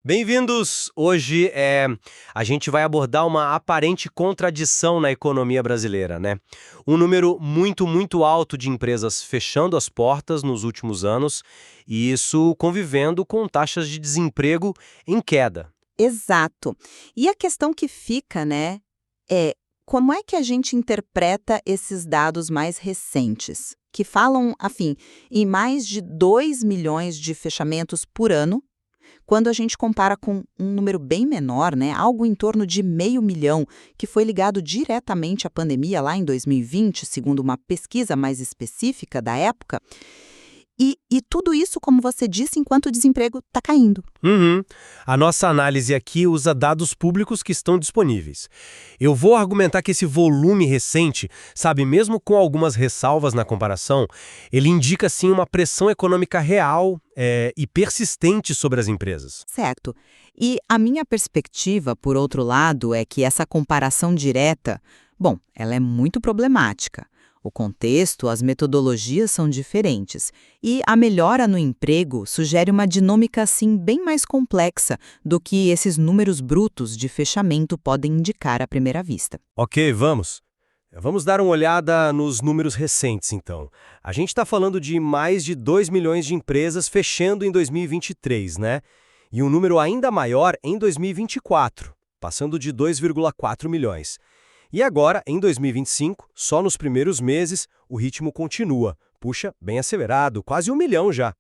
Bem-vindos! Hoje a gente vai abordar uma aparente contradição na economia brasileira, né? Um número muito alto de empresas fechando as portas nos últimos anos e isso convivendo com taxas de desemprego em queda. Exato. E a questão que fica, né, é como é que a gente interpreta esses dados mais recentes, que falam, afim, em mais de 2 milhões de fechamentos por ano, quando a gente compara com um número bem menor, né, algo em torno de 500 mil, que foi ligado diretamente à pandemia lá em 2020, segundo uma pesquisa mais específica da época. E tudo isso, como você disse, enquanto o desemprego está caindo. Uhum. A nossa análise aqui usa dados públicos que estão disponíveis. Eu vou argumentar que esse volume recente, sabe, mesmo com algumas ressalvas na comparação, ele indica sim uma pressão econômica real e persistente sobre as empresas. Certo. E a minha perspectiva, por outro lado, é que essa comparação direta, bom, ela é muito problemática. O contexto, as metodologias são diferentes. E a melhora no emprego sugere uma dinâmica, assim, bem mais complexa do que esses números brutos de fechamento podem indicar à primeira vista. Ok, vamos. Vamos dar uma olhada nos números recentes, então. A gente está falando de mais de 2 milhões de empresas fechando em 2023, né? E um número ainda maior em 2024, passando de 2,4 milhões. E agora, em 2025, só nos primeiros meses, o ritmo continua. Puxa, bem acelerado, quase 1 milhão já.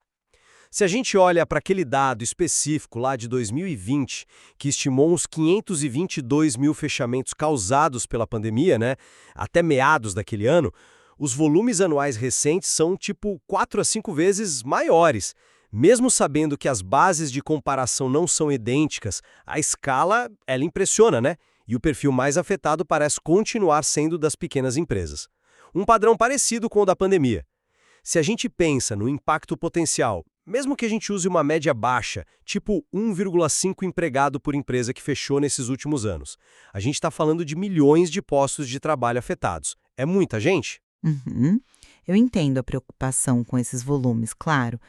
Se a gente olha para aquele dado específico lá de 2020, que estimou uns 522 mil fechamentos causados pela pandemia, né, até meados daquele ano, os volumes anuais recentes são tipo 4 a 5 vezes maiores. Mesmo sabendo que as bases de comparação não são idênticas, a escala, ela impressiona, né? E o perfil mais afetado parece continuar sendo das pequenas empresas. Um padrão parecido com o da pandemia. Se a gente pensa no impacto potencial, mesmo que a gente use uma média baixa, tipo 1,5 empregado por empresa que fechou nesses últimos anos, a gente está falando de milhões de postos de trabalho afetados. É muita gente? Uhum. Eu entendo a preocupação com esses volumes, claro,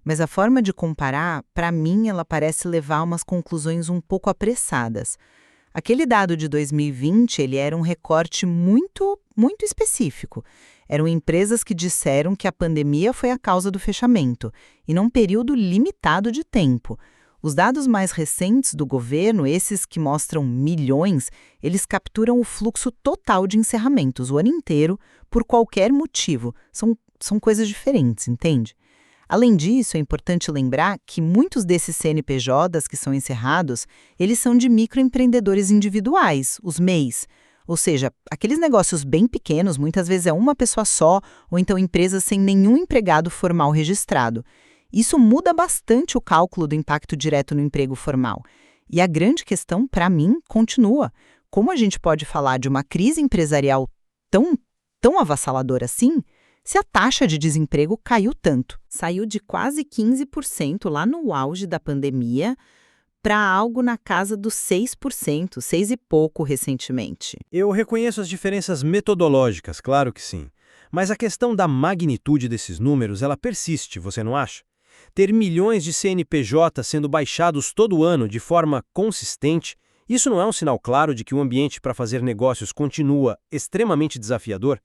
mas a forma de comparar, para mim, ela parece levar a umas conclusões um pouco apressadas. Aquele dado de 2020, ele era um recorte muito específico. Eram empresas que disseram que a pandemia foi a causa do fechamento, e num período limitado de tempo. Os dados mais recentes do governo, esses que mostram milhões, eles capturam o fluxo total de encerramentos o ano inteiro, por qualquer motivo. São coisas diferentes, entende? Além disso, é importante lembrar que muitos desses CNPJs que são encerrados, eles são de microempreendedores individuais, os MEIs. Ou seja, aqueles negócios bem pequenos, muitas vezes é uma pessoa só, ou então empresas sem nenhum empregado formal registrado. Isso muda bastante o cálculo do impacto direto no emprego formal. E a grande questão, para mim, continua. Como a gente pode falar de uma crise empresarial tão avassaladora assim, se a taxa de desemprego caiu tanto? Saiu de quase 15% lá no auge da pandemia para algo na casa dos 6%, 6 e pouco recentemente. Eu reconheço as diferenças metodológicas, claro que sim. Mas a questão da magnitude desses números, ela persiste, você não acha? Ter milhões de CNPJ sendo baixados todo ano de forma consistente, isso não é um sinal claro de que o ambiente para fazer negócios continua extremamente desafiador?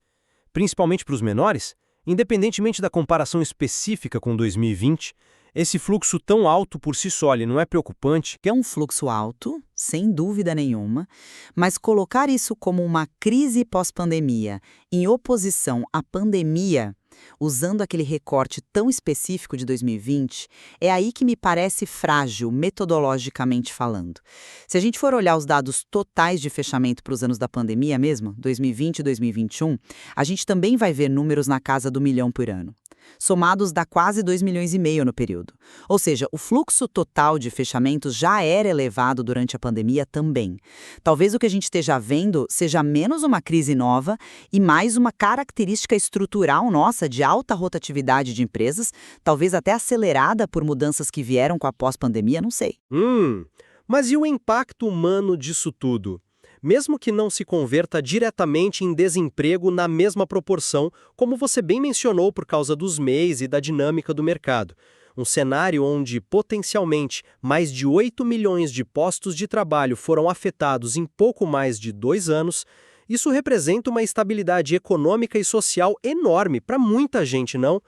Principalmente para os menores? Independentemente da comparação específica com 2020, esse fluxo tão alto por si só ele não é preocupante? É um fluxo alto, sem dúvida nenhuma, mas colocar isso como uma crise pós-pandemia em oposição à pandemia, usando aquele recorte tão específico de 2020, é aí que me parece frágil, metodologicamente falando. Se a gente for olhar os dados totais de fechamento para os anos da pandemia mesmo, 2020 e 2021, a gente também vai ver números na casa do 1 milhão por ano. Somados dá quase 2,5 milhões no período. Ou seja, o fluxo total de fechamentos já era elevado durante a pandemia também. Talvez o que a gente esteja vendo seja menos uma crise nova e mais uma característica estrutural nossa de alta rotatividade de empresas, talvez até acelerada por mudanças que vieram com a pós-pandemia, não sei. Mas e o impacto humano disso tudo? Mesmo que não se converta diretamente em desemprego na mesma proporção, como você bem mencionou por causa dos MEIs e da dinâmica do mercado. um cenário onde, potencialmente, mais de 8 milhões de postos de trabalho foram afetados em pouco mais de 2 anos, isso representa uma estabilidade econômica e social enorme para muita gente, não?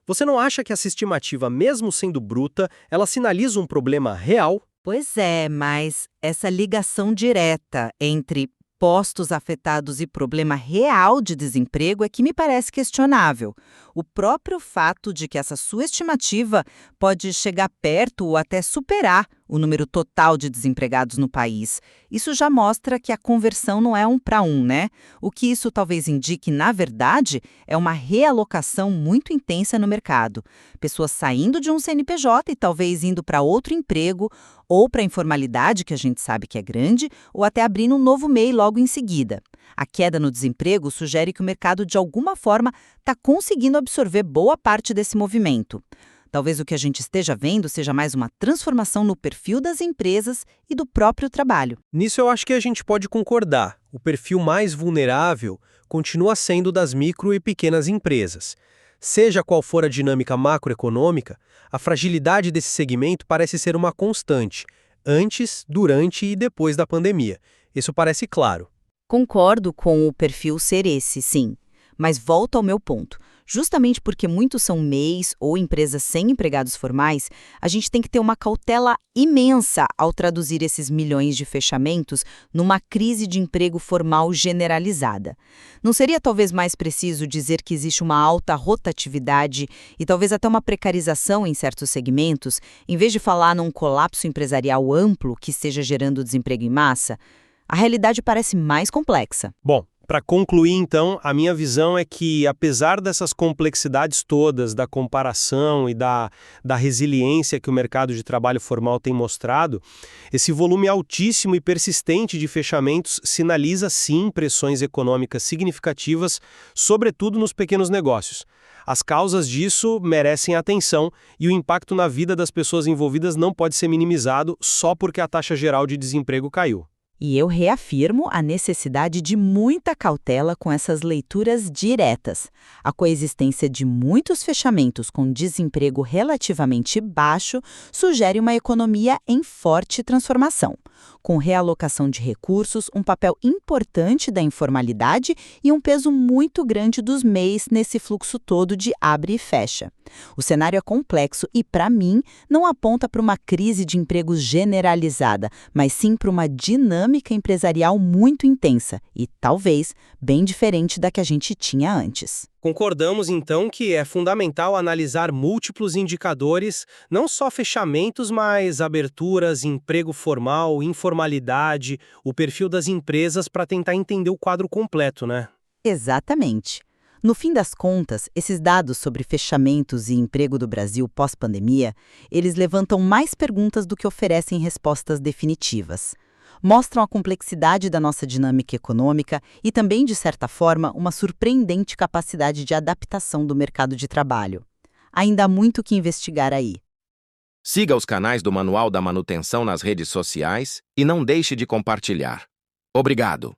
Você não acha que essa estimativa, mesmo sendo bruta, ela sinaliza um problema real? Pois é, mas essa ligação direta entre postos afetados e problema real de desemprego é que me parece questionável. O próprio fato de que essa sua estimativa pode chegar perto ou até superar o número total de desempregados no país. Isso já mostra que a conversão não é 1 para 1, né? O que isso talvez indique, na verdade, é uma realocação muito intensa no mercado. Pessoas saindo de um CNPJ e talvez indo para outro emprego, ou para a informalidade, que a gente sabe que é grande, ou até abrindo um novo MEI logo em seguida. A queda no desemprego sugere que o mercado, de alguma forma, está conseguindo absorver boa parte desse movimento. Talvez o que a gente esteja vendo seja mais uma transformação no perfil das empresas e do próprio trabalho. Nisso eu acho que a gente pode concordar. O perfil mais vulnerável continua sendo o das micro e pequenas empresas. Seja qual for a dinâmica macroeconômica, a fragilidade desse segmento parece ser uma constante, antes, durante e depois da pandemia. Isso parece claro. Concordo com o perfil ser esse, sim. Mas volto ao meu ponto. Justamente porque muitos são MEIs ou empresas sem empregados formais, a gente tem que ter uma cautela imensa ao traduzir esses milhões de fechamentos numa crise de emprego formal generalizada. Não seria talvez mais preciso dizer que existe uma alta rotatividade e talvez até uma precarização em certos segmentos, em vez de falar num colapso empresarial amplo que esteja gerando desemprego em massa? A realidade parece mais complexa. Bom, para concluir, então, a minha visão é que, apesar dessas complexidades todas, da comparação e da resiliência que o mercado de trabalho formal tem mostrado, esse volume altíssimo e persistente de fechamentos sinaliza, sim, pressões econômicas significativas, sobretudo nos pequenos negócios. As causas disso merecem atenção e o impacto na vida das pessoas envolvidas não pode ser minimizado só porque a taxa geral de desemprego caiu. E eu reafirmo a necessidade de muita cautela com essas leituras diretas. A coexistência de muitos fechamentos com desemprego relativamente baixo sugere uma economia em forte transformação, com realocação de recursos, um papel importante da informalidade e um peso muito grande dos MEIs nesse fluxo todo de abre e fecha. O cenário é complexo e, para mim, não aponta para uma crise de empregos generalizada, mas sim para uma dinâmica empresarial muito intensa e, talvez, bem diferente da que a gente tinha antes. Concordamos, então, que é fundamental analisar múltiplos indicadores, não só fechamentos, mas aberturas, emprego formal, informalidade, o perfil das empresas para tentar entender o quadro completo, né? Exatamente. No fim das contas, esses dados sobre fechamentos e emprego do Brasil pós-pandemia, eles levantam mais perguntas do que oferecem respostas definitivas. Mostram a complexidade da nossa dinâmica econômica e também, de certa forma, uma surpreendente capacidade de adaptação do mercado de trabalho. Ainda há muito o que investigar aí. Siga os canais do Manual da Manutenção nas redes sociais e não deixe de compartilhar. Obrigado!